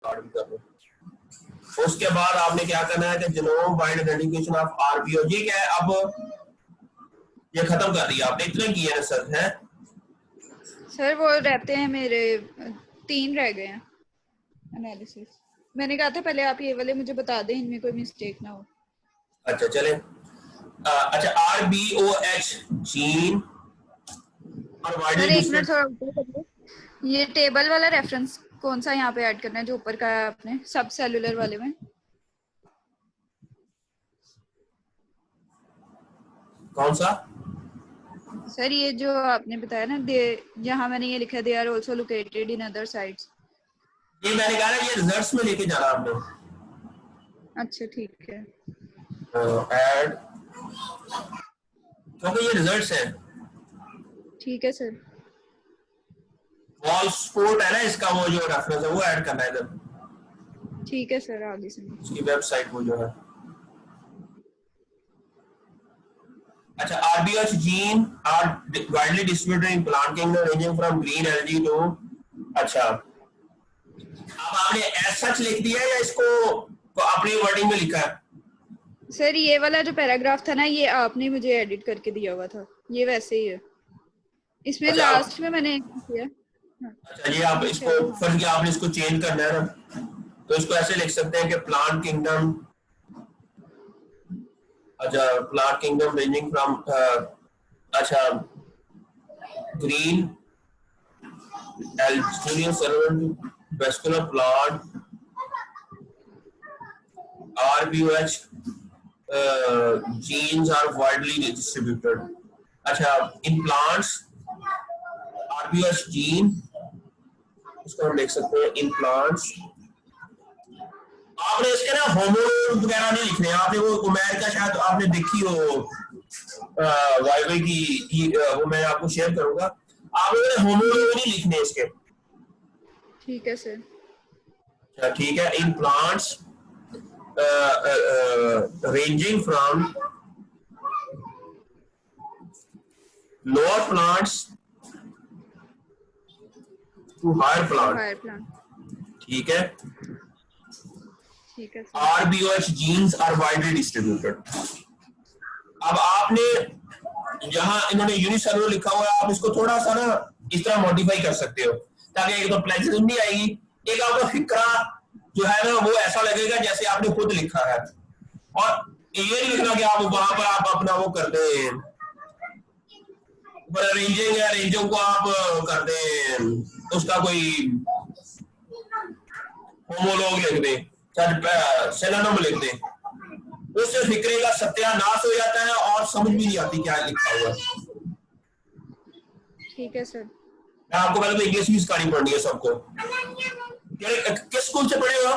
Start भी कर लो। उसके बाद आपने क्या करना है कि genome wide identification of RPO, ये क्या है, अब ये खत्म कर दिया आपने, इतने किए हैं सर हैं। सर वो रहते हैं मेरे 3 रह गए हैं एनालिसिस। मैंने कहा था पहले आप ये वाले मुझे बता दें, इनमें कोई मिस्टेक ना हो। अच्छा चले, अच्छा RBOH जीन और सर वाइडली एक मिनट डिस्ट्रीब्यूटेड। थोड़ा ऊपर करिए, ये टेबल वाला रेफरेंस कौन सा यहाँ पे ऐड करना है जो ऊपर का है आपने सब सेलुलर वाले में? कौन सा सर ये जो आपने बताया ना, दे जहाँ मैंने ये लिखा है they are also located in other sites. ये मैंने कहा ना, ये रिजल्ट्स में लेके जाना आपने। अच्छा ठीक है। ऐड, क्योंकि ये रिजल्ट्स है। ठीक है सर। वॉल स्पोर्ट है ना इसका, वो जो रेफरेंस है वो ऐड करना है इधर, ठीक है सर आगे से। उसकी वेबसाइट वो जो है। अच्छा RBOH gene are widely distributed in plant kingdom ranging from green algae to, अच्छा अब आपने एज सच लिख दिया है या इसको अपनी वर्डिंग में लिखा है? सर ये वाला जो पैराग्राफ था ना, ये आपने मुझे एडिट करके दिया हुआ था, ये वैसे ही है। इसमें अच्छा लास्ट में मैंने किया। हाँ, अच्छा ये आप इसको अच्छा हाँ। फर्स्ट किया आपने, इसको चेंज करना है ना, तो इसको ऐसे लिख सकते हैं कि प्लांट किंगडम, अच्छा प्लांट किंगडम रेंजिंग फ्रॉम, अच्छा ग्रीन एल्स्ट्रियल सर्वेंट vascular plant RBOH genes are widely distributed. अच्छा इन प्लांट्स RBOH जीन, इसको हम देख सकते हैं इन प्लांट्स। आपने इसके ना होमोलोग वगैरह नहीं लिखने, आपने वो उमेर का शायद आपने देखी हो वाईवाई की, वो मैं आपको शेयर करूंगा, आपने होमोलोग नहीं लिखने इसके। ठीक है सर। अच्छा ठीक है, in plants ranging from lower plants to higher to plant, higher plant. ठीक है। ठीक है sir. RBOH genes are widely distributed। अब आपने जहां इन्होंने यूनिसेलुलर लिखा हुआ है, आप इसको थोड़ा सा ना इस तरह मॉडिफाई कर सकते हो, ताकि एक तो प्लेजरिज्म नहीं आएगी, एक आपका फिक्रा जो है ना वो ऐसा लगेगा जैसे आपने खुद लिखा है। और ये नहीं लिखना कि आप वहां पर आप अपना वो कर दें, रेंजिंग है, रेंजिंग को आप कर दें उसका कोई होमोलॉग लिख दें, सिनोनिम लिख दें, उससे फिक्रे का सत्यानाश हो जाता है और समझ भी नहीं आती क्या लिखा हुआ है। ठीक है सर। मैं आपको पहले तो इंग्लिश भी सिखानी पड़नी है सबको। किस स्कूल से पढ़े हो?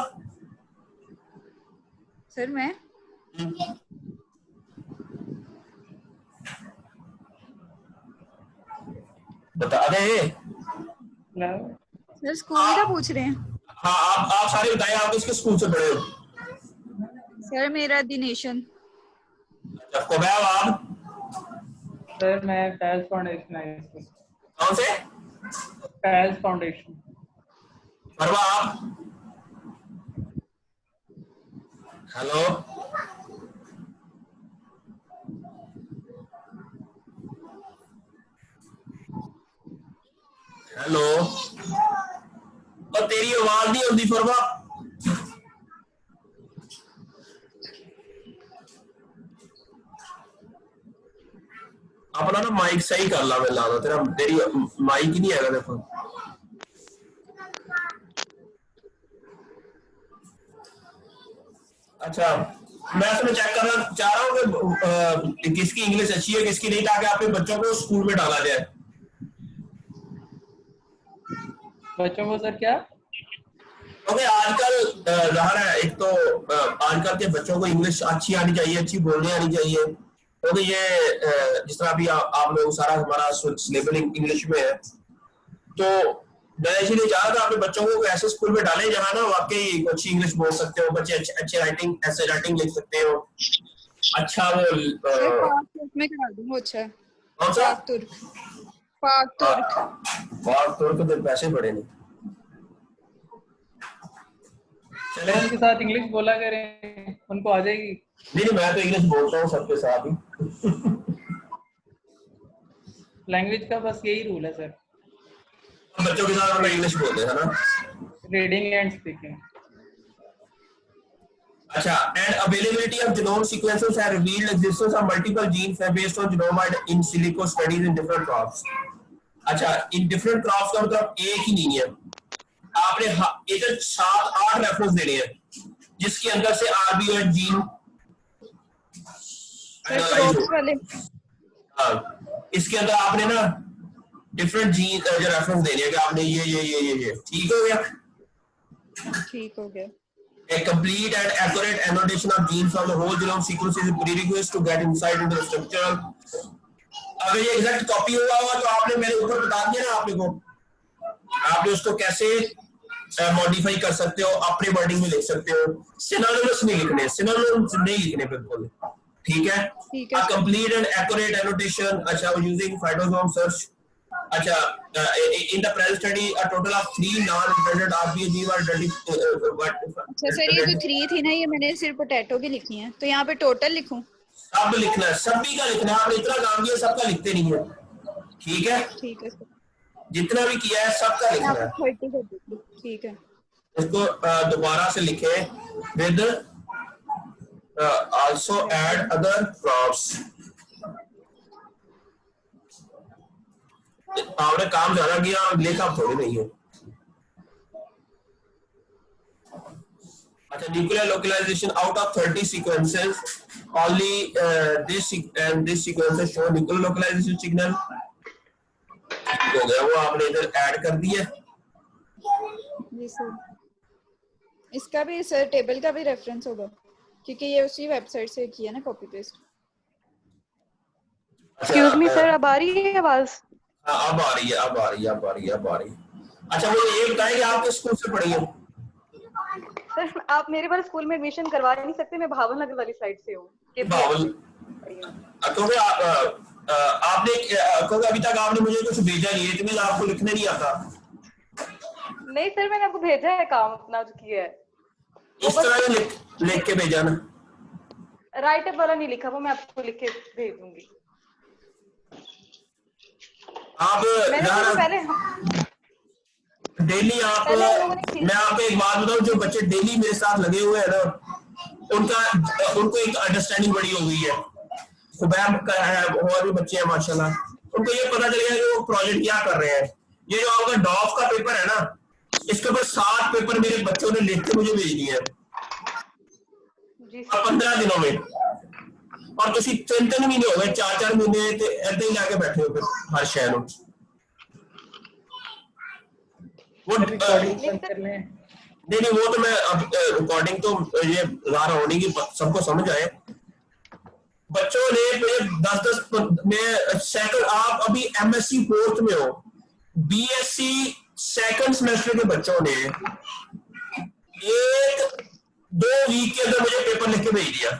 सर मैं बता दे। सर स्कूल का पूछ रहे हैं? हाँ आप सारे बताएं, आप किसके स्कूल से पढ़े हो? सर मेरा दिनेशन। अच्छा कोबैब आप? सर मैं पैल्स फाउंडेशन है इसमें। कौन से? पैल्स फाउंडेशन। फरवा आप? हेलो हेलो, और तेरी आवाज नहीं होती फरवा। अपना ना माइक सही कर ला, मैं ला तेरा, तेरी माइक ही नहीं है देखो। अच्छा मैं इसमें चेक करना चाह रहा हूँ कि किसकी इंग्लिश अच्छी है किसकी नहीं, ताकि आपके बच्चों को स्कूल में डाला जाए। बच्चों को सर क्या? क्योंकि आजकल ज़ाहिर है, एक तो आजकल के बच्चों को इंग्लिश अच्छी आनी चाहिए, अच्छी बोलनी आनी चाहिए, क्योंकि ये जिस तरह अभी आप लोग सारा हमारा सिलेबस इंग्लिश में है, तो मैं इसीलिए चाह रहा था अपने बच्चों को ऐसे स्कूल में डालें जहाँ ना वाकई अच्छी इंग्लिश बोल सकते हो बच्चे, अच्छे राइटिंग, ऐसे राइटिंग लिख सकते हो, अच्छा वो सर पाक तुर्क में करा दूँ। अच्छा कौन सा? पाक तुर्क। पाक तुर्क। पाक तुर्क तो पैसे बड़े नहीं। चले उनके साथ इंग्लिश बोला करें, उनको आ जाएगी। नहीं नहीं, मैं तो इंग्लिश बोलता हूँ सबके साथ ही। लैंग्वेज का बस यही रूल है सर, बच्चों के साथ हमें इंग्लिश बोलते हैं ना। Reading and speaking. अच्छा, and availability of genome sequences have revealed existence of multiple genes based on genome in silico studies in different crops. अच्छा, इन डिफरेंट क्रॉप्स का मतलब एक ही नहीं है, आपने इधर 7-8 रेफरेंस देने हैं जिसके अंदर से आरबीओ जीन एनालाइज क्रॉप्स हो। वाले हाँ, इसके अंदर आपने ना डिफरेंट जीन जो रेफरेंस देने हैं कि आपने ये ठीक हो गया। ठीक हो गया। A complete and accurate annotation of genes from the whole genome sequence is a prerequisite to get insight into the structural. अगर ये एग्जैक्ट कॉपी हुआ होगा तो आपने मेरे ऊपर बता दिया ना आपने को, आपने उसको कैसे मॉडिफाई कर सकते हो, अपने वर्डिंग में लिख सकते हो। सिनोनिम्स नहीं लिखने, सिनोनिम्स नहीं लिखने बिल्कुल, ठीक है। ठीक है A complete and accurate annotation, अच्छा, using phytosome search. अच्छा, in the present study a total of 3 non-represented RPGs were अच्छा सर, ये जो 3 थी ना, ये मैंने सिर्फ पोटैटो की लिखी है, तो यहाँ पे टोटल लिखूं? सब लिखना है, सभी का लिखना है। आपने इतना काम किया, सबका लिखते नहीं है, ठीक है। ठीक है सर, जितना भी किया है सबका मैं लिखना है। आपको 30 कर देती हूँ। ठीक है, इसको दोबारा से लिखे with also add other crops. आपने काम ज्यादा किया, लेखा थोड़ी नहीं है। अच्छा, nuclear localisation out of 30 sequences only this sequences show nuclear localization signal। हो गया, वो आपने इधर ऐड कर दिया। जी सर। इसका भी सर टेबल का भी रेफरेंस होगा, क्योंकि ये उसी वेबसाइट से किया ना copy paste. Excuse me sir, अब आ रही है आवाज? हाँ, अब आ रही है, अब आ रही है, अब आ रही है, अब आ रही है। अच्छा, मुझे ये बताएं कि आप किस स्कूल से पढ़ी हो? सर आप मेरे बार स्कूल में एडमिशन करवा नहीं सकते, मैं भावनगर वाली साइड से हूँ। भावल, क्योंकि आपने क्योंकि अभी तक आपने मुझे कुछ भेजा नहीं है, इतनी आपको लिखने नहीं आता। नहीं सर, मैंने आपको भेजा है काम अपना जो किया है। इस तरह लिख के भेजा ना। राइट अप वाला नहीं लिखा, वो मैं आपको लिख के भेज दूंगी। आप पहले डेली आप, मैं आपको एक बात बताऊं, जो बच्चे डेली मेरे साथ लगे हुए हैं ना, उनको एक अंडरस्टैंडिंग बड़ी हो गई है। खुबैब का है, और भी बच्चे हैं माशाल्लाह, उनको ये पता चल गया कि वो प्रोजेक्ट क्या कर रहे हैं। ये जो आपका डॉफ का पेपर है ना, इसके ऊपर 7 पेपर मेरे बच्चों ने लिख के मुझे भेज दिए हैं 15 दिनों में, और तुसी 3 महीने हो गए, 4 महीने ऐसे ही लाके बैठे हो फिर हर शहर में। वो नहीं, वो तो मैं अब रिकॉर्डिंग तो ये ज़ाहिर होने की सबको समझ आए। बच्चों ने मुझे 10-10 में सेकंड, आप अभी एमएससी 4th में हो, बीएससी 2nd सेमेस्टर के बच्चों ने 1-2 वीक के अंदर मुझे पेपर लिख के भेज दिया।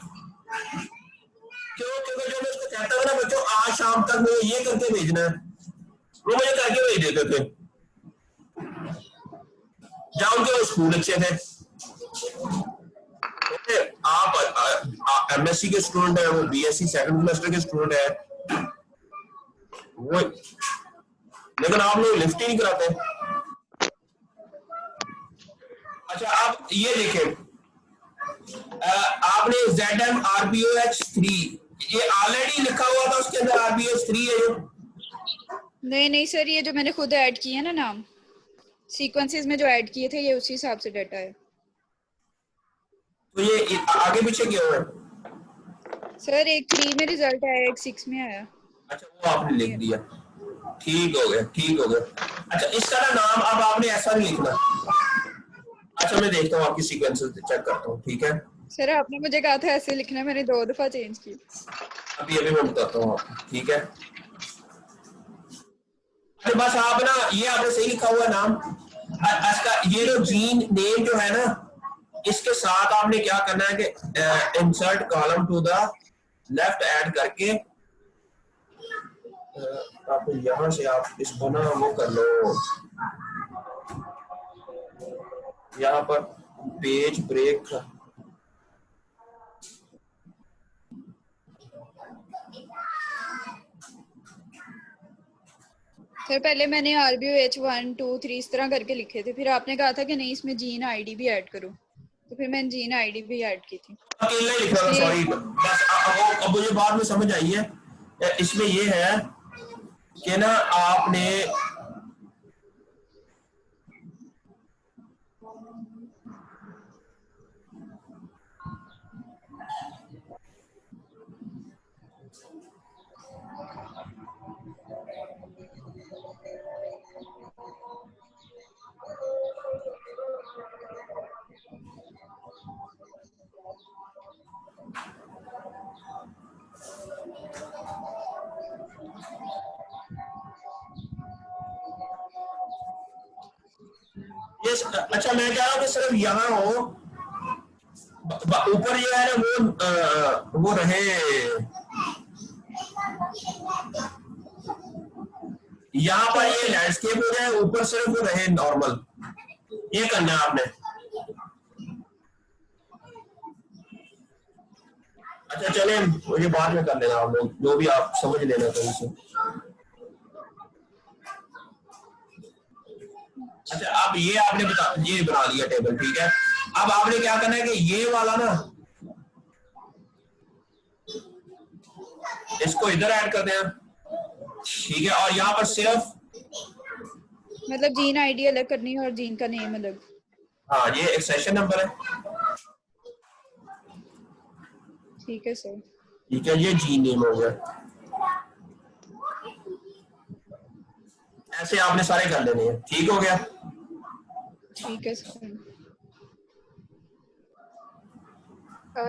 क्यों? क्योंकि जो मैं उसको कहता था ना, बच्चों आज शाम तक मुझे ये करके भेजना है, वो मुझे करके भेज देते थे। जहाँ उनके स्कूल अच्छे थे। आप एमएससी के स्टूडेंट है, वो बीएससी 2nd सेमेस्टर के स्टूडेंट है, वो लेकिन आप लोग लिफ्ट ही नहीं कराते। अच्छा, आप ये देखें, आपने ZMRBOH3 ये ऑलरेडी लिखा हुआ था, उसके अंदर RBOH3 है। नहीं सर, ये जो मैंने खुद ऐड किए ना नाम, सीक्वेंसेस में जो ऐड किए थे, ये उसी हिसाब से डाटा है। तो ये आगे पीछे क्यों है? सर एक 3 में रिजल्ट आया, एक 6 में आया। अच्छा, वो आपने लिख दिया, ठीक हो गया, ठीक हो गया। अच्छा, इसका ना नाम अब आपने ऐसा नहीं लिखना। अच्छा, मैं देखता हूँ आपकी सीक्वेंसेस चेक करता हूँ, ठीक है। सर आपने मुझे कहा था ऐसे लिखना, मैंने 2 दफा चेंज की। अभी मैं बताता हूँ आपको, ठीक है। अच्छा, बस आप ना ये आपने सही लिखा हुआ नाम। अच्छा, ये जो जीन नेम जो है ना, इसके साथ आपने क्या करना है कि insert column to the left add करके आप यहां से आप इसको ना वो कर लो, यहाँ पर पेज ब्रेक। सर पहले मैंने RBOH 1 2 3 इस तरह करके लिखे थे, फिर आपने कहा था कि नहीं इसमें जीन आईडी भी ऐड करो, तो फिर मैंने जीन आईडी भी ऐड की थी। अकेला ही लिखना था, इसलिए सॉरी। बस अब मुझे बाद में समझ आई है। इसमें ये है कि ना आपने ये अच्छा, मैं कह रहा हूँ कि सिर्फ यहाँ हो, ऊपर ये है ना वो रहे, यहाँ पर ये लैंडस्केप हो जाए, ऊपर सिर्फ वो रहे नॉर्मल। ये करना है आपने। अच्छा चले, मुझे बाद में कर लेना आप लोग, जो भी आप समझ लेना कहीं से। अच्छा, अब ये आपने ये बना दिया टेबल, ठीक है। अब आपने क्या करना है कि ये वाला ना इसको इधर ऐड कर देना, ठीक है। और यहाँ पर सिर्फ मतलब जीन आईडी अलग करनी है और जीन का नेम अलग। हाँ, ये एक सेशन नंबर है, ठीक है सर। ठीक है। ये जी नेम हो गया। ऐसे आपने सारे कर लेने हैं, ठीक हो गया। ठीक है सर।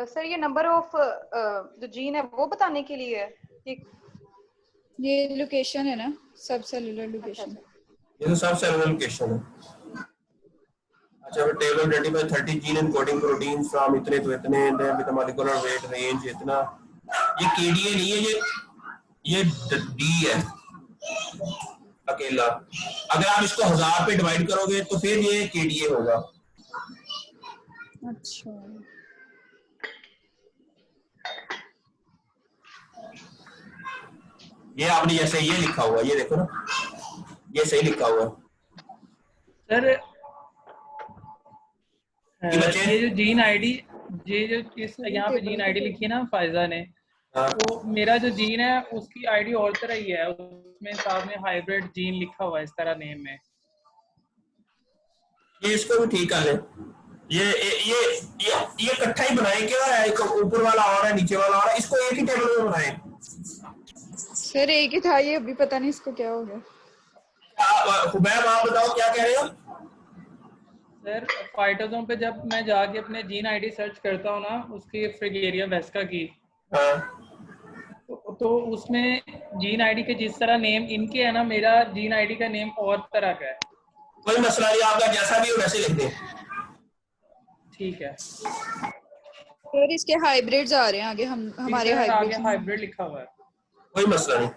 सर ये नंबर ऑफ जो जीन है वो बताने के लिए है कि ये लोकेशन है ना, सब सेलुलर लोकेशन। ये तो सब सेलुलर लोकेशन है। अच्छा, table identify 30 gene encoding protein from इतने तो इतने विद मॉलिक्यूलर वेट रेंज इतना। ये केडीए नहीं है, ये डी है अकेला। अगर आप इसको 1000 पे डिवाइड करोगे तो फिर ये केडीए होगा। अच्छा, ये आपने जैसे ये लिखा हुआ, ये देखो ना, ये सही लिखा हुआ सर ये बच्चे। ये जो जीन आईडी, ये जो इस यहाँ पे जीन आईडी लिखी है ना फायजा ने, हाँ, तो मेरा जो जीन है उसकी आईडी और तरह ही है, उसमें साथ में हाइब्रिड जीन लिखा हुआ है इस तरह नेम में। ये इसको भी ठीक कर ले। ये इकट्ठा ही बनाए क्या है, एक ऊपर वाला और है नीचे वाला और है, इसको एक ही टेबल में बनाए। सर एक ही था ये, अभी पता नहीं इसको क्या हो गया। हुबैब आप बताओ क्या कह रहे हो। सर फाइटोसोम पे जब मैं जाके अपने जीन आईडी सर्च करता हूँ ना, उसकी फ्रिगेरिया वेस्का की, हाँ, तो उसमें जीन आईडी के जिस तरह नेम इनके है ना, मेरा जीन आईडी का नेम और तरह का है। कोई मसला नहीं, आपका जैसा भी हो वैसे लिख दे। ठीक है सर इसके हाइब्रिड्स आ रहे हैं आगे, हम हमारे आगे हाइब्रिड्स। हाइब्रिड लिखा हुआ है। कोई मसला नहीं।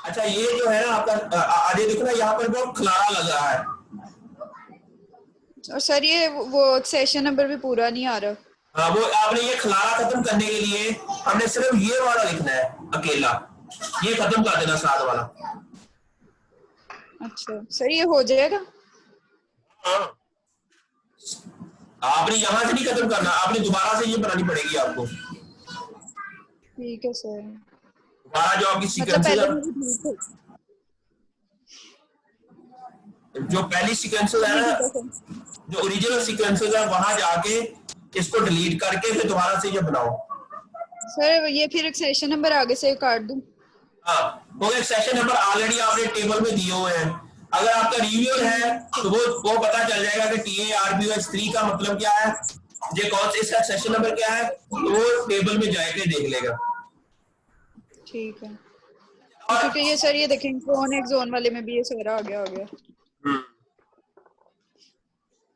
अच्छा, ये जो है ना आपका आगे देखो ना, यहाँ पर बहुत खलारा लग रहा है। और सर ये वो सेशन नंबर भी पूरा नहीं आ रहा। हाँ, वो आपने ये खलारा खत्म करने के लिए हमने सिर्फ ये वाला लिखना है अकेला, ये खत्म कर देना साथ वाला। अच्छा सर ये हो जाएगा। हाँ, आपने यहाँ से नहीं खत्म करना, आपने दोबारा से ये बनानी पड़ेगी आपको। ठीक है सर। दोबारा जो आपकी मतलब सीक्वेंसेस पहले है, मुझे ठीक है। जो पहली सीक्वेंसेस है ना, जो ओरिजिनल सीक्वेंसेस है, वहां जाके इसको डिलीट करके फिर दोबारा से ये बनाओ। सर ये फिर एक सेशन नंबर आगे से काट दूं। हाँ, वो एक सेशन नंबर ऑलरेडी आपने टेबल में दिए हुए हैं। अगर आपका रिव्यू है तो वो पता चल जाएगा कि TARBOH3 का मतलब क्या है, ये कौन सा इसका सेशन नंबर क्या है, तो वो टेबल में जाके देख लेगा। ठीक है, क्योंकि ये सर ये देखें कौन एक्सोन वाले में भी ये सारा आ गया।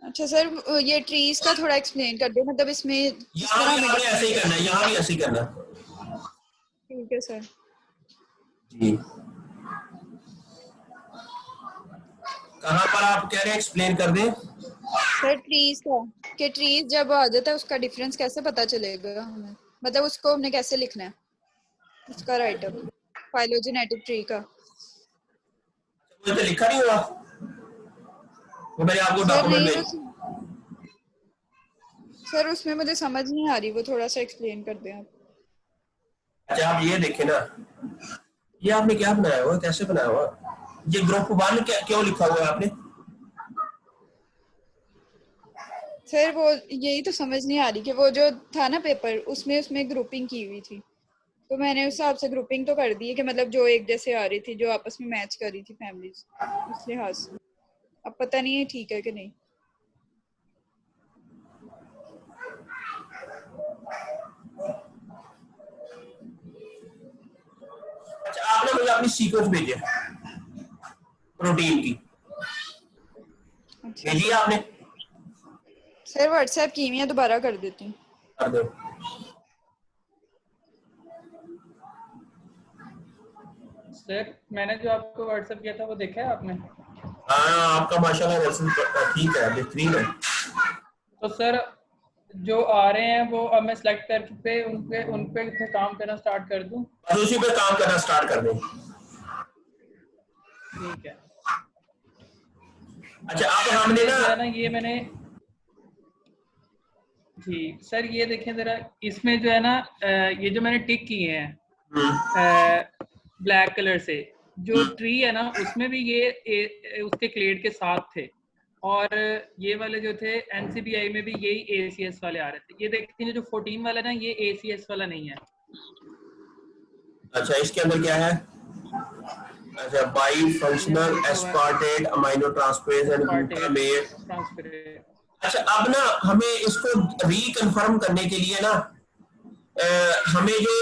अच्छा सर ये ट्रीज का थोड़ा एक्सप्लेन कर दो, मतलब इसमें यहाँ भी आपने ऐसे ही करना है, यहाँ भी ऐसे ही करना है। ठीक है सर। जी, कहाँ पर आप कह रहे हैं, एक्सप्लेन कर दें। सर ट्रीज का, कि ट्रीज जब आ जाता है उसका डिफरेंस कैसे पता चलेगा हमें, मतलब उसको हमने कैसे लिखना है, उसका राइटअप फाइलोजेनेटिक ट्री का। वो तो लिखा नहीं हुआ, वो मैंने आपको सर डॉक्यूमेंट नहीं, भेज। सर उसमें मुझे समझ नहीं आ रही, वो थोड़ा सा एक्सप्लेन कर दें आप। अच्छा आप ये देखें ना, ये आपने क्या बनाया हुआ, कैसे बनाया हुआ, ये ग्रुप 1 क्यों लिखा हुआ है आपने। सर वो यही तो समझ नहीं आ रही कि वो जो था ना पेपर, उसमें उसमें ग्रुपिंग की हुई थी, तो मैंने उस हिसाब से ग्रुपिंग तो कर दी है कि मतलब जो एक जैसे आ रही थी, जो आपस में मैच कर रही थी फैमिलीज, उस लिहाज से। अब पता नहीं है ठीक है कि नहीं। अच्छा आपने मुझे अपनी सीक्वेंस भेजे प्रोटीन की, अच्छा भेजी सर, आपने, सर व्हाट्सएप की मैं दोबारा कर देती हूँ। कर दो। सर मैंने जो आपको व्हाट्सएप किया था वो देखा है आपने? हाँ आपका माशाल्लाह रिजल्ट ठीक है, बेहतरीन है। तो सर जो आ रहे हैं वो अब मैं सेलेक्ट करके उन पे काम करना स्टार्ट कर दूं? बस उसी पे काम करना स्टार्ट कर दें। ठीक है। अच्छा अब सर हमने ये ना, जो है ना, ये मैंने जी सर ये देखें जरा, इसमें जो है ना ये जो मैंने टिक किए हैं ब्लैक कलर से, जो ट्री है ना उसमें भी ये उसके क्लेड के साथ थे, और ये वाले जो थे एनसीबीआई में भी यही एसीएस वाले आ रहे थे। ये देखिए जो 14 वाला ना, ये एसीएस वाला नहीं है। अच्छा इसके अंदर क्या है, अच्छा बाई ये में फंक्शनल लिखा हुआ है aspartate amino transferase and aspartate glutamate. Transferase. अच्छा अब ना हमें इसको रिकन्फर्म करने के लिए ना हमें जो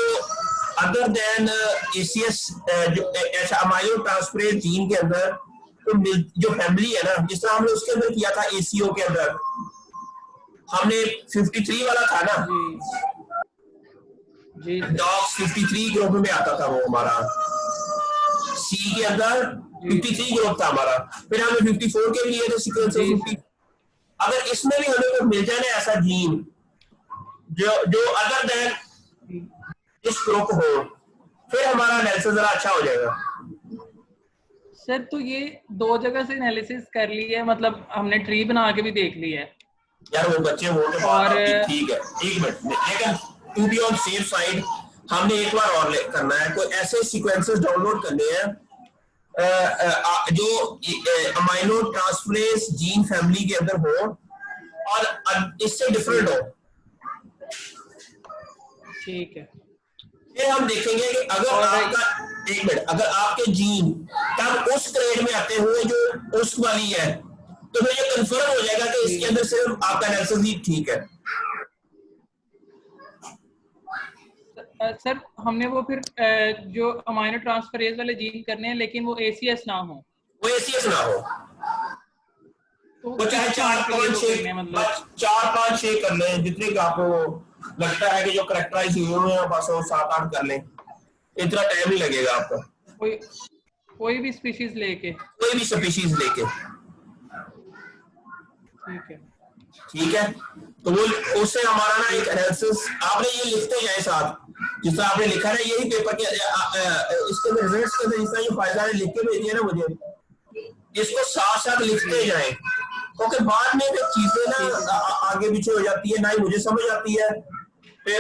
अदर देन एसीएस जो ऐसा अमाइनो ट्रांसफरेज जीन के अंदर तो जो फैमिली है ना, जिस तरह हमने उसके अंदर किया था एसीओ के अंदर, हमने 53 वाला था ना, जी जी सर। डॉग्स 53 ग्रुप में आता था वो हमारा, सी के अंदर जी 53 ग्रुप था हमारा, फिर हमने 54 के लिए थे सीक्वेंस जी 50। सर। अगर इसमें भी हमें कोई मिल जाए ना ऐसा जीन जो जो अदर देन इस ग्रुप हो, फिर हमारा एनालिसिस जरा अच्छा हो जाएगा। सर तो ये 2 जगह से एनालिसिस कर ली है, मतलब हमने ट्री बना के भी देख लिया है। यार वो बच्चे वो तो बात और आपकी ठीक है, एक मिनट, लेकिन to be on safe side हमने एक बार और करना है, कोई ऐसे सीक्वेंसेस डाउनलोड करने हैं जो अमाइनो ट्रांसफरेज जीन फैमिली के अंदर हो और इससे जी डिफरेंट हो। ठीक है। फिर हम देखेंगे कि अगर और आपका, एक मिनट, अगर आपके जीन तब उस ग्रेड में आते हुए जो उस वाली है, तो फिर ये कंफर्म हो जाएगा कि जी इसके अंदर सिर्फ आपका एनालिसिस ही ठीक है। सर हमने वो फिर जो अमाइनो ट्रांसफरेज वाले जीन करने हैं, लेकिन वो एसीएस ना हो, वो एसीएस ना हो, तो वो चाहे किस चार पॉइंट के लिए पांच वो करने छह हैं मतलब? चार पांच छह कर लें, जितने का आपको लगता है कि जो करेक्टराइज हुए हैं बस वो 7-8 कर लें, इतना टाइम नहीं लगेगा आपको, कोई कोई भी स्पीशीज लेके? कोई भी स्पीशीज लेके। ठीक है। ठीक है, तो वो उससे हमारा ना एक ठीक है सर। एनालिसिस आपने ये लिखते जाए साथ, जिस तरह आपने लिखा है यही पेपर के इसके रिजल्ट्स के अंदर, जिस तरह ये फायदा ने लिख के भेजी है ना मुझे, इसको साथ साथ लिखते जी जाएं, क्योंकि बाद में जो चीजें ना ठीक है सर। आगे पीछे हो जाती है, ना ही मुझे समझ आती है, फिर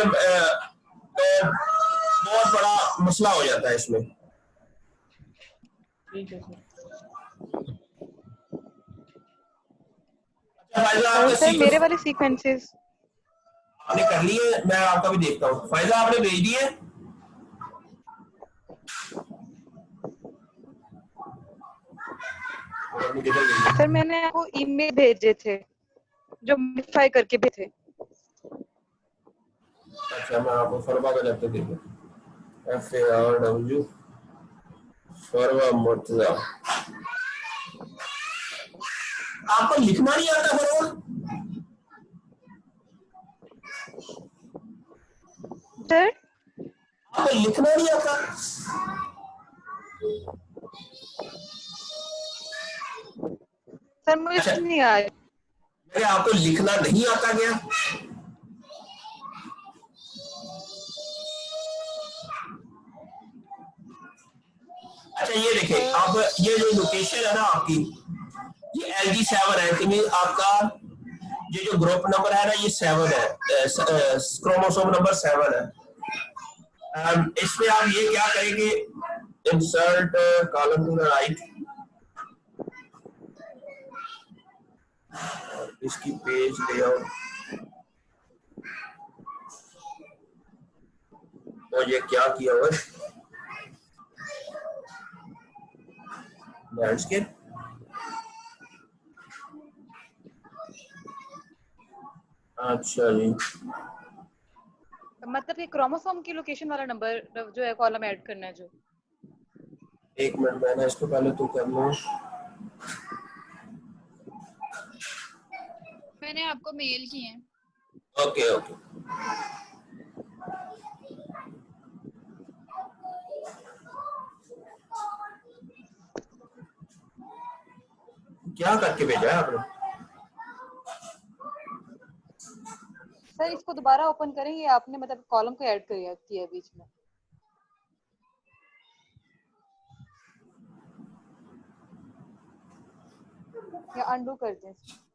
बहुत बड़ा मसला हो जाता है इसमें। ठीक है सर। अच्छा फायदा और आपके सर मेरे सीक्वेंस वाले सीक्वेंसेस आपने कर लिए, मैं आपका भी देखता हूँ, फायदा आपने भेज दिए। सर मैंने आपको ईमेल भेजे थे जो मॉडिफाई करके भेजे थे। अच्छा मैं आपको फरवा का जब तक देखूं, FARW फरवा मुर्तजा, आपको लिखना नहीं आता फरवा? सर आपको लिखना नहीं आता? सर मुझे अच्छा। नहीं आ रही। अरे आपको लिखना नहीं आता क्या? अच्छा ये देखिए, अब ये जो लोकेशन है ना आपकी, ये LG7 है, कि आपका ये जो ग्रुप नंबर है ना, ये 7 है, क्रोमोसोम नंबर 7 है। इसमें आप ये क्या करेंगे, insert column to the right, इसकी पेज लेआउट, और ये क्या किया हुआ है, लैंडस्केप। अच्छा जी, मतलब कि क्रोमोसोम की लोकेशन वाला नंबर जो है कॉलम ऐड करना है जो। एक मिनट, मैंने इसको पहले तो कर लूं। मैंने आपको मेल किए हैं। ओके ओके, क्या करके भेजा है आपने? सर इसको दोबारा ओपन करेंगे, आपने मतलब कॉलम को ऐड किया है बीच में। या अनडू कर दें इसको।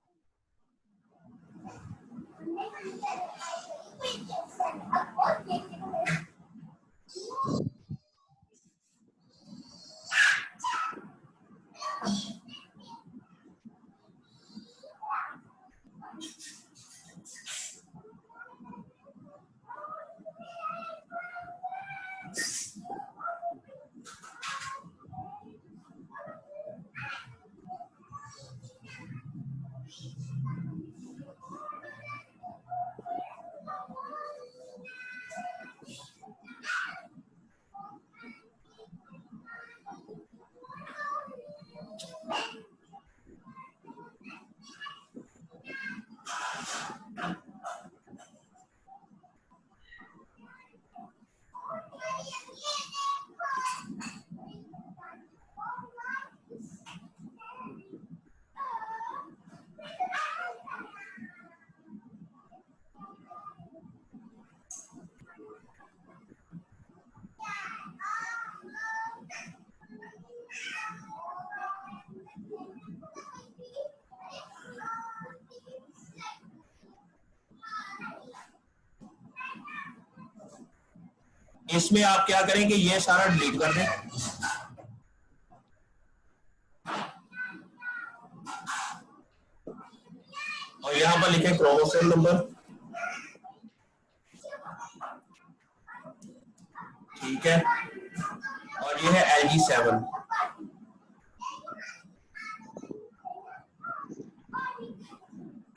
इसमें आप क्या करेंगे, ये सारा डिलीट कर दें, और यहाँ पर लिखें क्रोमोसोम नंबर, ठीक है, और ये है LG7।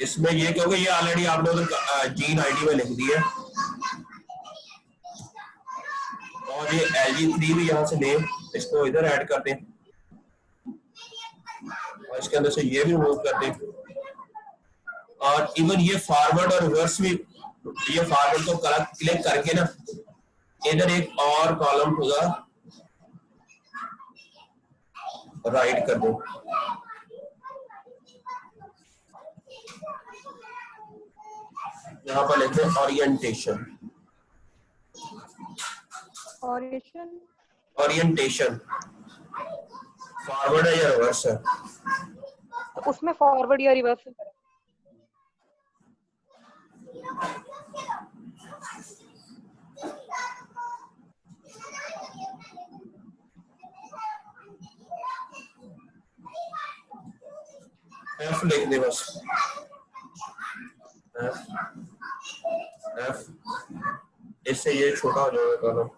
इसमें ये क्योंकि ये ऑलरेडी आप लोगों ने जीन आईडी में लिख दी है, और ये LG3 भी यहाँ से लें, इसको इधर ऐड कर दें, और इसके अंदर से ये भी मूव कर दें, और इवन ये फॉरवर्ड और रिवर्स भी, ये फॉरवर्ड को क्लिक करके ना इधर एक और कॉलम होगा, राइट कर दो, यहाँ पर लिखते हैं ओरिएंटेशन, ओरिएंटेशन फॉरवर्ड है या रिवर्स है? उसमें फॉरवर्ड या रिवर्स है। F लिख दे बस, F, इससे ये छोटा हो जाएगा कॉलम,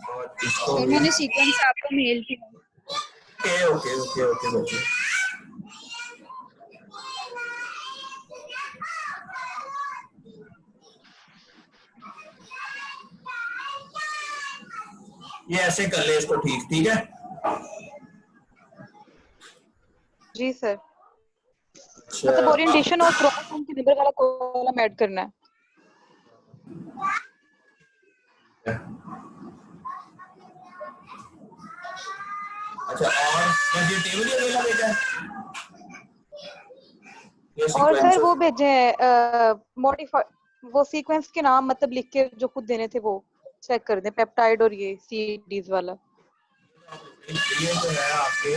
और इसको और मैंने सीक्वेंस आपको मेल किया। Okay okay okay okay okay, ये ऐसे कर ले इसको, ठीक ठीक है जी सर। अच्छा, मतलब ओरिएंटेशन और क्रोमोसोम के नंबर वाला कॉलम ऐड करना है। अच्छा, और बस ये टेबल ही अकेला भेजा है? ये और सर वो सीक्वेंस भेजे हैं मॉडिफाई, वो सीक्वेंस के नाम मतलब लिख के जो खुद देने थे वो चेक कर दें, पेप्टाइड और ये सीडीज वाला। ये जो है आपके,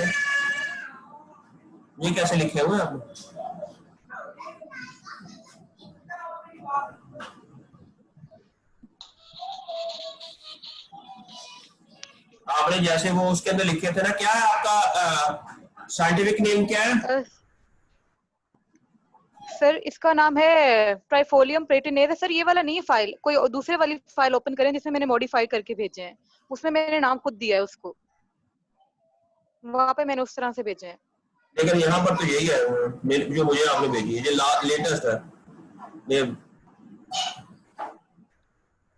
ये कैसे लिखे हुए हैं आपने? आपने जैसे वो उसके अंदर लिखे थे ना, क्या है आपका साइंटिफिक नेम क्या है? सर इसका नाम है ट्राइफोलियम प्रेटिनेज। सर ये वाला नहीं है फाइल, कोई दूसरे वाली फाइल ओपन करें जिसमें मैंने मॉडिफाई करके भेजे हैं, उसमें मैंने नाम खुद दिया है उसको, वहां पे मैंने उस तरह से भेजे हैं। लेकिन यहाँ पर तो यही है जो मुझे आपने भेजी है, ये लेटेस्ट है ये।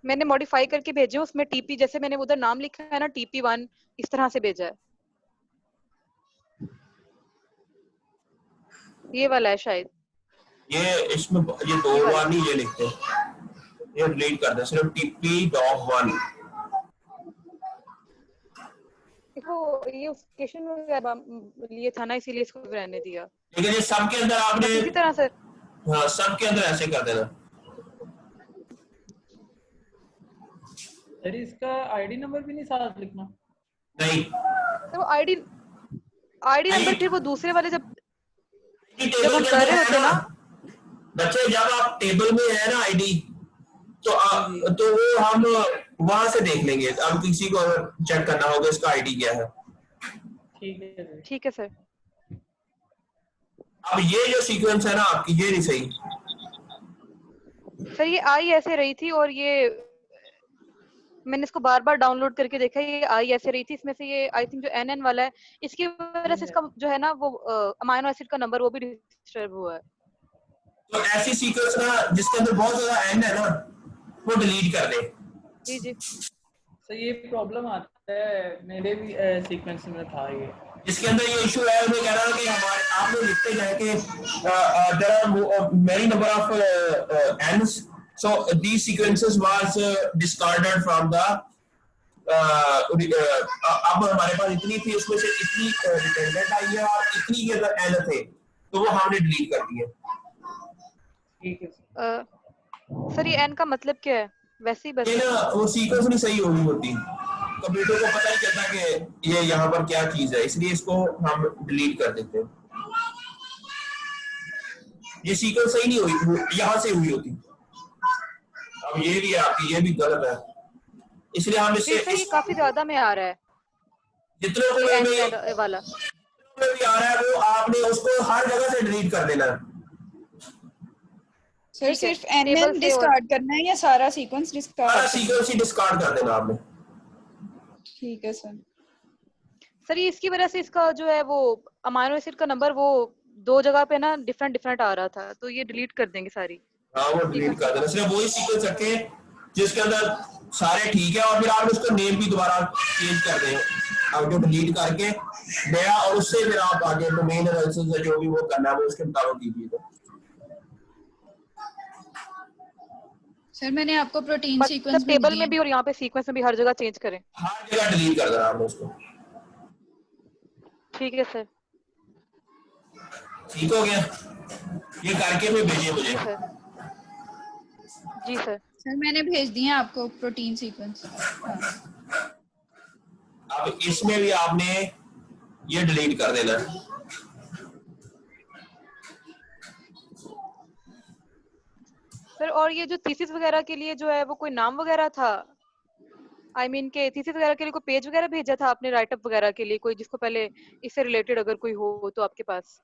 मैंने मॉडिफाई करके भेजे हैं, उसमें टीपी जैसे मैंने उधर नाम लिखा है ना TP1, इस तरह से भेजा है। ये वाला है शायद। ये इसमें ये दो बार नहीं ये लिखते, ये डिलीट कर दे, सिर्फ TP.1। देखो ये ओकेशन में लिए था ना, इसीलिए इसको रहने दिया। लेकिन ये सब के अंदर आपने, इसी तरह सर, हाँ सब के अंदर ऐसे कर देना। सर इसका आईडी नंबर भी नहीं साथ लिखना? नहीं, तो वो आईडी नंबर फिर वो दूसरे वाले जब टेबल हम के कर अंदर रहे है होते ना ना। बच्चे, जब आप टेबल में है ना आईडी, तो वो हम वहां से देख लेंगे। अब किसी को चेक करना होगा इसका आईडी क्या है। ठीक है सर। ठीक है सर। अब ये जो सीक्वेंस है ना आपकी, ये नहीं सही। सर ये आई ऐसे रही थी, और ये मैंने इसको बार बार डाउनलोड करके देखा, ये आई ऐसे रही थी। इसमें से ये आई थिंक जो NN वाला है, इसकी वजह से इसका जो है ना वो अमाइनो एसिड का नंबर वो भी डिस्टर्ब हुआ है। तो ऐसी सीक्वेंस ना जिसके अंदर बहुत ज्यादा एन है ना, वो डिलीट कर दे। जी जी। सर ये प्रॉब्लम आता है, मेरे भी सीक्वेंस में था ये। जिसके अंदर ये इशू है, उन्हें कह रहा है कि हमारे आप लोग लिखते जाए कि there are many number of एन्स, so these sequences was discarded from the, अब हमारे पास इतनी थी, उसमें से इतनी रिटेंडेंट आई है और इतनी के अंदर एन थे, तो वो हमने डिलीट कर दिए। ठीक है सर। सर ये N का मतलब क्या है? वैसे ही बस ये ना वो सीक्वेंस नहीं सही हो रही होती, कंप्यूटर को पता नहीं चलता कि ये यहाँ पर क्या चीज है, इसलिए इसको हम डिलीट कर देते हैं। ये सीक्वेंस सही नहीं हुई, यहाँ से हुई होती। अब ये भी है आपकी, ये भी गलत है, इसलिए हम इससे सर ये काफी ज्यादा में आ रहा है, जितने को N वाला। भी आ रहा है वो आपने उसको हर जगह से डिलीट कर देना। सर सिर्फ NN डिस्कार्ड करना है या सारा सीक्वेंस डिस्कार्ड? सारा सीक्वेंस ही डिस्कार्ड कर देना आपने। ठीक है सर। सर ये इसकी वजह से इसका जो है वो अमाइनो एसिड का नंबर वो दो जगह पे ना डिफरेंट आ रहा था, तो ये डिलीट कर देंगे सारी। हाँ वो डिलीट कर देना, सिर्फ वही सीक्वेंस रखे जिसके अंदर सारे ठीक है, और फिर आप उसका नेम भी दोबारा चेंज कर दें, आप जो डिलीट करके नया, और उससे फिर आप आगे डोमेन एनालिसिस जो भी वो करना है वो उसके मुताबिक कीजिए। सर मैंने आपको प्रोटीन सीक्वेंस टेबल में भी और यहाँ पे सीक्वेंस में भी हर जगह चेंज करें, हर जगह डिलीट कर देना आपने उसको। ठीक है सर। ठीक हो गया, ये करके भी भेजिए मुझे। जी सर। सर मैंने भेज दिए आपको प्रोटीन सीक्वेंस। अब इसमें भी आपने ये डिलीट कर देना। सर और ये जो थीसिस वगैरह के लिए जो है वो कोई नाम वगैरह था, आई मीन के थीसिस वगैरह के लिए कोई पेज वगैरह भेजा था आपने राइटअप वगैरह के लिए, कोई जिसको पहले इससे रिलेटेड अगर कोई हो तो आपके पास?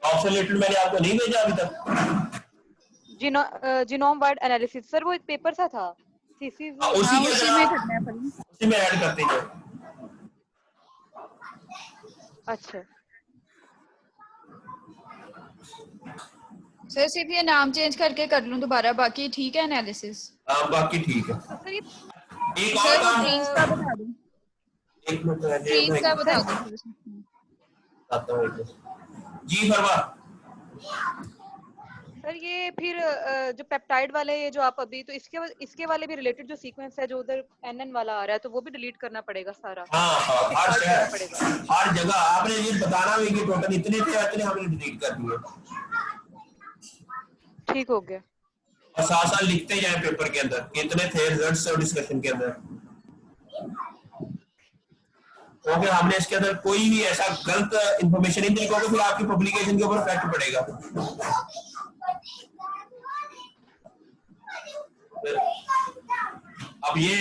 ऑप्शन रिलेटेड मैंने आपको नहीं भेजा अभी तक। जीनोम वाइड एनालिसिस, सर वो एक पेपर सा था थीसिस, उसी में करना है पहले। उसी में ऐड करते हैं। अच्छा सर सिर्फ ये नाम चेंज करके कर लूं दोबारा, बाकी ठीक है एनालिसिस? हाँ बाकी ठीक है। सर ये एक और सर काम, ट्रीज का बता दूं? एक मिनट ट्रीज का बता दूं? आता हूँ जी फरमा। सर ये फिर जो पेप्टाइड वाले ये जो आप अभी तो इसके वाले भी रिलेटेड जो सीक्वेंस है जो उधर NN वाला आ रहा है तो वो भी डिलीट करना पड़ेगा सारा। हाँ हाँ, डिस्कार्ड करना पड़ेगा। हर जगह आपने ये बताना भी कि टोटल इतने थे, इतने हमने डिलीट कर दिए, ठीक हो गया। और साथ साथ लिखते जाए पेपर के अंदर कितने थे रिजल्ट्स और डिस्कशन के अंदर, क्योंकि हमने इसके अंदर कोई भी ऐसा गलत इंफॉर्मेशन नहीं दी क्योंकि फिर आपकी पब्लिकेशन के ऊपर इफेक्ट पड़ेगा। अब ये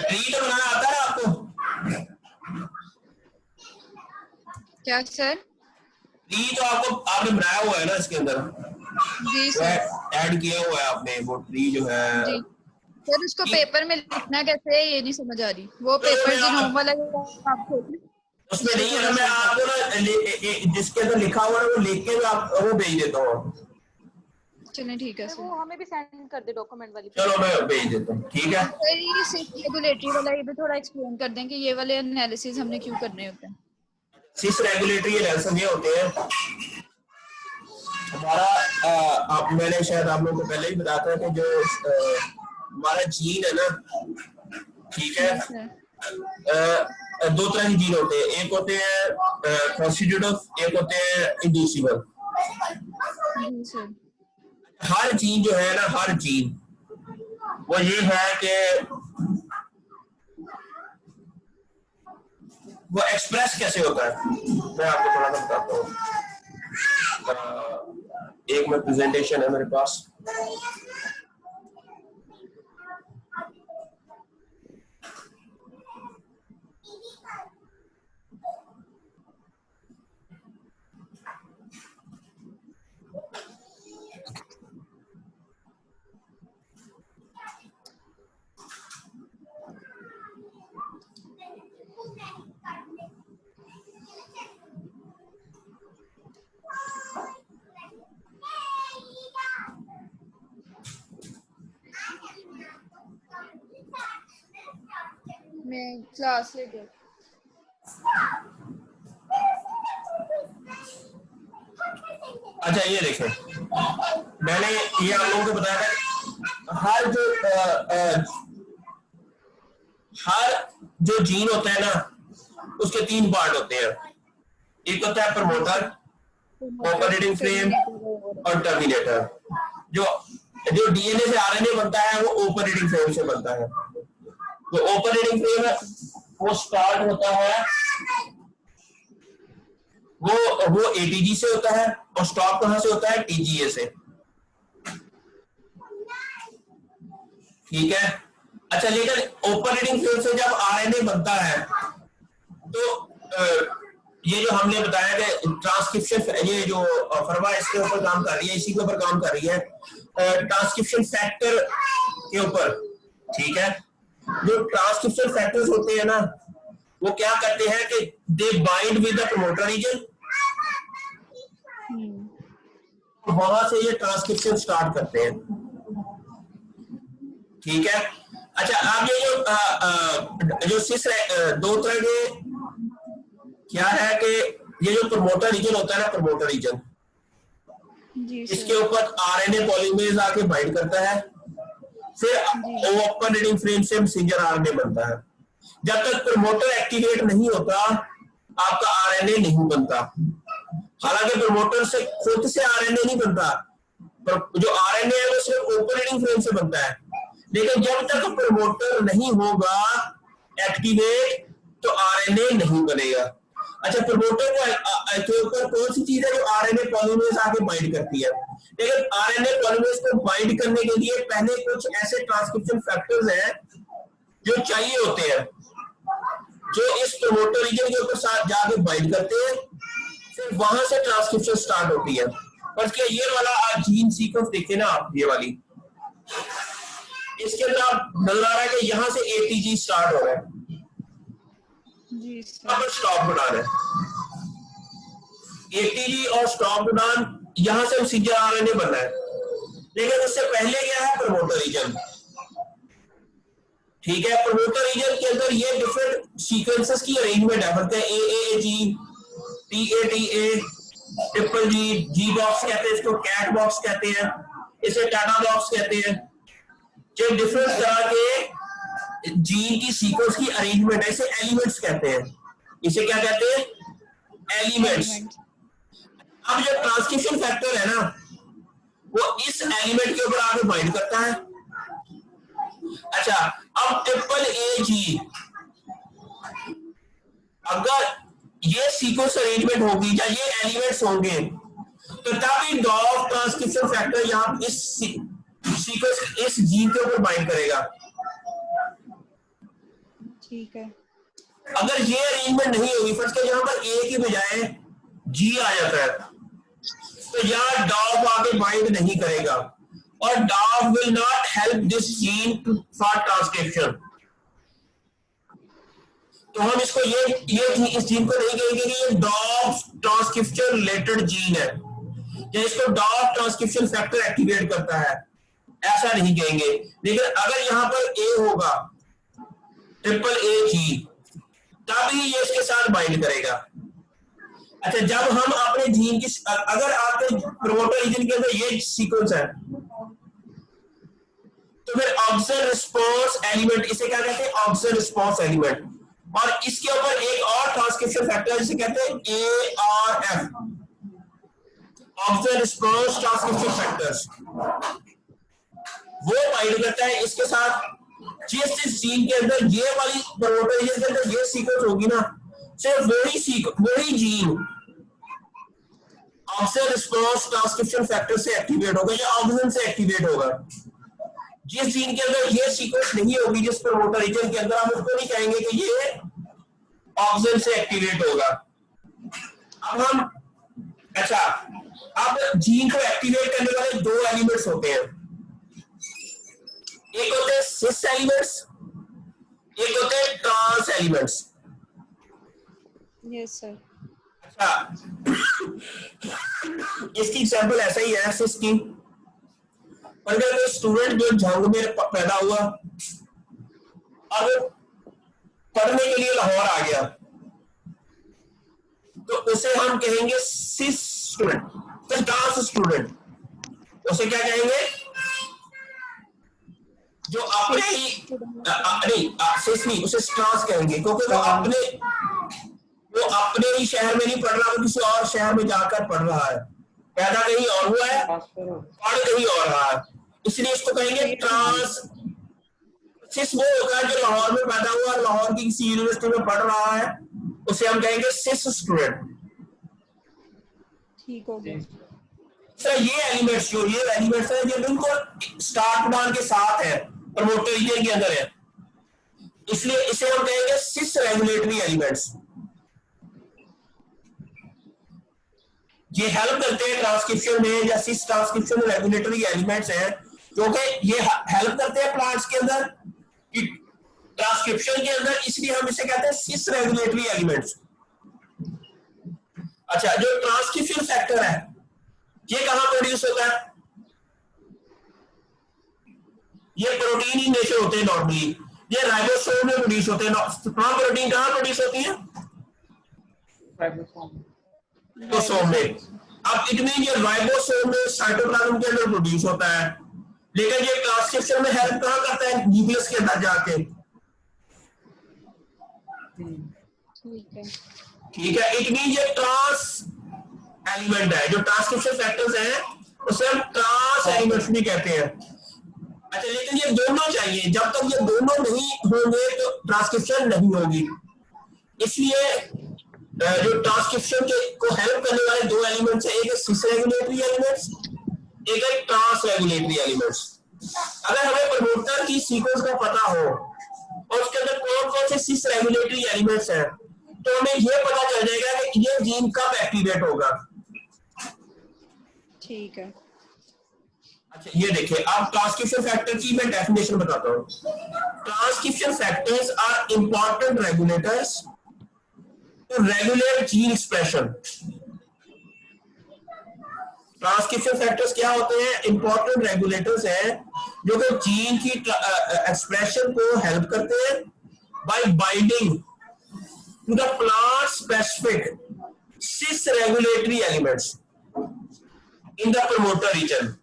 ट्री तो बनाना आता है आपको? क्या सर? ट्री तो आपने बनाया हुआ है ना इसके अंदर? जी सर, ऐड किया हुआ है आपने वो ट्री जो है। जी सर, उसको पेपर में लिखना कैसे है ये नहीं समझ आ रही। वो पेपर जो होम वाला उसमें नहीं है ना, मैं आपको ना जिसके अंदर लिखा हुआ है वो लिख के वो भेज देता हूँ। चलें ठीक है सर। वो हमें भी सेंड कर दे डॉक्यूमेंट वाली। चलो मैं भेज देता हूँ, ठीक है। सर ये सिर्फ रेगुलेटरी वाला ये भी थोड़ा एक्सप्लेन कर दें कि ये वाले एनालिसिस हमने क्यों करने होते हैं। सिस रेगुलेटरी एनालिसिस ये होते हैं हमारा, मैंने शायद आप लोगों को पहले ही बताया था कि जो हमारा जीन है ना, ठीक है, दो तरह के जीन होते हैं, एक होते हैं कॉन्स्टिट्यूटिव, एक होते हैं इंड्यूसिबल। जी सर। हर जीन जो है ना, हर जीन वो ये है कि वो एक्सप्रेस कैसे होता है, मैं आपको थोड़ा सा बताता हूँ। एक में प्रेजेंटेशन है मेरे पास, मैं क्लास ले गया। अच्छा ये देखें, मैंने ये आप लोगों को बताया था, हर जो जीन होता है ना उसके 3 पार्ट होते हैं। एक होता है प्रमोटर, ऑपरेटिंग फ्रेम और टर्मिनेटर। जो डीएनए से आरएनए बनता है वो ऑपरेटिंग फ्रेम से बनता है। जो ऑपरेटिंग फ्रेम है वो स्टार्ट होता है, वो एटीजी से होता है, और स्टॉप कहां से होता है? टीजीए से, ठीक है। अच्छा, लेकिन ऑपरेटिंग फ्रेम से जब आरएनए बनता है तो ये जो हमने बताया कि ट्रांसक्रिप्शन, ये जो फरमा इसके ऊपर काम कर रही है, इसी के ऊपर काम कर रही है, ट्रांसक्रिप्शन फैक्टर के ऊपर, ठीक है। जो ट्रांसक्रिप्शन फैक्टर्स होते हैं ना वो क्या करते हैं कि they bind with the promoter region, वहां से ये ट्रांसक्रिप्शन स्टार्ट करते हैं, ठीक है। अच्छा, अब ये जो सिस दो तरह के क्या है कि ये जो प्रमोटर रीजन होता है ना, प्रमोटर रीजन, इसके ऊपर आरएनए पॉलीमरेज आके बाइंड करता है, फिर ऑपरेटिंग फ्रेम से मैसेंजर आरएनए बनता है। जब तक प्रमोटर एक्टिवेट नहीं होता आपका आरएनए नहीं बनता। हालांकि प्रमोटर से खुद से आरएनए नहीं बनता, जो आरएनए है वो सिर्फ ऑपरेटिंग फ्रेम से बनता है। लेकिन जब तक प्रमोटर नहीं होगा एक्टिवेट तो आरएनए नहीं बनेगा। अच्छा, प्रमोटर के ऊपर कौन सी चीज है जो आरएनए पॉलीमरेज आके बाइंड करती है? लेकिन आरएनए पॉलीमरेज को बाइंड करने के लिए पहले कुछ ऐसे ट्रांसक्रिप्शन फैक्टर्स हैं जो चाहिए होते हैं, जो इस प्रमोटर रीजन के ऊपर साथ जाके बाइंड करते हैं, फिर वहां से ट्रांसक्रिप्शन स्टार्ट होती है। बस क्या ये वाला जीन सीक्वेंस देखे ना आप, ये वाली, इसके अंदर आप नजर आ रहा है कि यहां से एटीजी स्टार्ट हो रहा है, जी स्टॉप कोडान है। एटीजी और स्टॉप कोडान यहां से मैसेंजर आरएनए बनना है, लेकिन उससे पहले क्या है, प्रमोटर रीजन। ठीक है, प्रमोटर रीजन के अंदर ये डिफरेंट सीक्वेंसेस की अरेंजमेंट है, बोलते हैं AAG, TATA, triple G box कहते हैं इसको, कैट बॉक्स कहते हैं, इसे टाटा बॉक्स कहते हैं। जो डिफरेंट तरह के जीन की सीक्वेंस की अरेंजमेंट है, इसे एलिमेंट्स कहते हैं। इसे क्या कहते हैं, एलिमेंट्स। अब जो ट्रांसक्रिप्शन फैक्टर है ना, वो इस एलिमेंट के ऊपर आगे बाइंड करता है। अच्छा, अब ट्रिपल AG, अगर ये सीक्वेंस अरेंजमेंट होगी या ये एलिमेंट्स होंगे, तो तभी डॉग ट्रांसक्रिप्शन फैक्टर यहां इस सीक्वेंस, इस जीन के ऊपर बाइंड करेगा। ठीक है। अगर ये अरेंजमेंट नहीं होगी, फर्स्ट के जहां पर A की बजाय G आ जाता है, तो यहाँ डॉग आगे बाइंड नहीं करेगा, और dog will not help this gene for transcription. तो हम इसको ये इस जीन को नहीं कहेंगे कि ये डॉग ट्रांसक्रिप्शन रिलेटेड जीन है, या इसको डॉग ट्रांसक्रिप्शन फैक्टर एक्टिवेट करता है, ऐसा नहीं कहेंगे। लेकिन अगर यहाँ पर A होगा, ट्रिपल AG, तभी ये इसके साथ बाइंड करेगा। अच्छा, जब हम अपने जीन की, अगर आपके प्रमोटर रीजन के अंदर ये सीक्वेंस है, तो फिर ऑक्सिजन रिस्पॉन्स एलिमेंट, इसे क्या कहते हैं, ऑक्सिजन रिस्पॉन्स एलिमेंट, और इसके ऊपर एक और ट्रांसक्रिप्शन फैक्टर जिसे कहते हैं ARF, oxygen response transcription factors, वो बाइंड करता है इसके साथ। जिस जीन के अंदर ये वाली प्रमोटर रीजन के अंदर ये सीक्वेंस होगी ना, सिर्फ वही gene oxygen response transcription factor से एक्टिवेट होगा या ऑक्सीजन से एक्टिवेट होगा। जिस जीन के अंदर ये सीक्वेंस नहीं होगी, जिस प्रमोटर रीजन के अंदर, हम उसको नहीं कहेंगे कि ये ऑक्सीजन से एक्टिवेट होगा। अब हम, अच्छा, अब जीन को एक्टिवेट करने वाले दो एलिमेंट्स होते हैं, एक होते हैं सिस एलिमेंट्स, एक होते हैं ट्रांस एलिमेंट्स। Yes sir. अच्छा, इसकी एग्जांपल ऐसा ही है सिस की। अगर कोई स्टूडेंट जो झंग में पैदा हुआ और वो पढ़ने के लिए लाहौर आ गया, तो उसे हम कहेंगे सिस स्टूडेंट, तो ट्रांस स्टूडेंट। उसे क्या कहेंगे, जो अपने ही सिस नहीं, उसे ट्रांस कहेंगे, क्योंकि वो अपने ही शहर में नहीं पढ़ रहा, वो किसी और शहर में जाकर पढ़ रहा है, पैदा कहीं और हुआ है, पढ़ कहीं और रहा है, इसलिए इसको कहेंगे ट्रांस। सिस वो होता है जो लाहौर में पैदा हुआ, लाहौर की किसी यूनिवर्सिटी में पढ़ रहा है, उसे हम कहेंगे सिस स्टूडेंट। ठीक हो गया सर। ये एलिमेंट्स है जो बिल्कुल स्टार्ट कमांड के साथ है, प्रमोटर रीजन के अंदर है, इसलिए इसे हम कहेंगे सिस रेगुलेटरी एलिमेंट्स। ये हेल्प करते हैं ट्रांसक्रिप्शन में, या सिस ट्रांसक्रिप्शन रेगुलेटरी एलिमेंट्स हैं, क्योंकि ये हेल्प करते हैं प्लांट्स के अंदर ट्रांसक्रिप्शन के अंदर, इसलिए हम इसे कहते हैं सिस रेगुलेटरी एलिमेंट्स। अच्छा, जो ट्रांसक्रिप्शन फैक्टर है, ये कहां प्रोड्यूस होता है, ये प्रोटीन ही नेचर होते हैं नॉर्मली, ये राइबोसोम में प्रोड्यूस होते हैं। प्रोटीन कहां प्रोड्यूस होती है, राइबोसोम में। अब इट मीन ये राइबोसोम में साइटोप्लाज्म के अंदर प्रोड्यूस होता है, लेकिन ये ट्रांसक्रिप्शन में हेल्प कहां करता है, न्यूक्लियस के अंदर जाके। ठीक है, इट मीन ये ट्रांस एलिमेंट है, जो ट्रांसक्रिप्शन फैक्टर्स हैं उसे हम ट्रांस एलिमेंट्स भी कहते हैं। अच्छा, लेकिन ये दोनों चाहिए, जब तक ये दोनों नहीं होंगे तो ट्रांसक्रिप्शन नहीं होगी। इसलिए जो ट्रांसक्रिप्शन के को हेल्प करने वाले दो एलिमेंट्स हैं, एक है सिस रेगुलेटरी एलिमेंट्स, एक है ट्रांस रेगुलेटरी एलिमेंट्स। अगर हमें प्रमोटर की सीक्वेंस का पता हो और उसके अंदर कौन कौन से सिस रेगुलेटरी एलिमेंट्स हैं, तो हमें यह पता चल जाएगा कि ये जीन कब एक्टिवेट होगा। ठीक है। अच्छा, ये देखिए, अब ट्रांसक्रिप्शन फैक्टर की मैं डेफिनेशन बताता हूँ। Transcription factors are important regulators to regulate gene expression. Transcription factors क्या होते हैं? इंपॉर्टेंट रेगुलेटर्स हैं जो कि जीन की एक्सप्रेशन को हेल्प करते हैं by binding to the plant specific cis regulatory elements in the promoter region.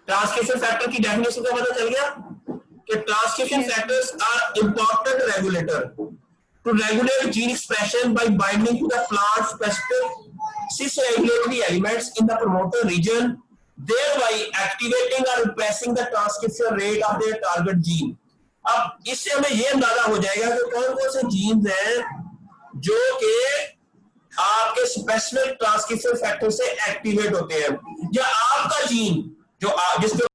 Transcription factor की डेफिनेशन का पता चल गया कि transcription factors are important regulator to regulate gene expression by binding to the plant specific cis regulatory elements in the promoter region, thereby activating or repressing the transcription rate of their target gene। अब इससे हमें ये अंदाजा हो जाएगा कि कौन कौन से जीन्स हैं जो कि आपके स्पेसिफिक ट्रांसक्रिप्शन फैक्टर से एक्टिवेट होते हैं, या आपका जीन जो जिसके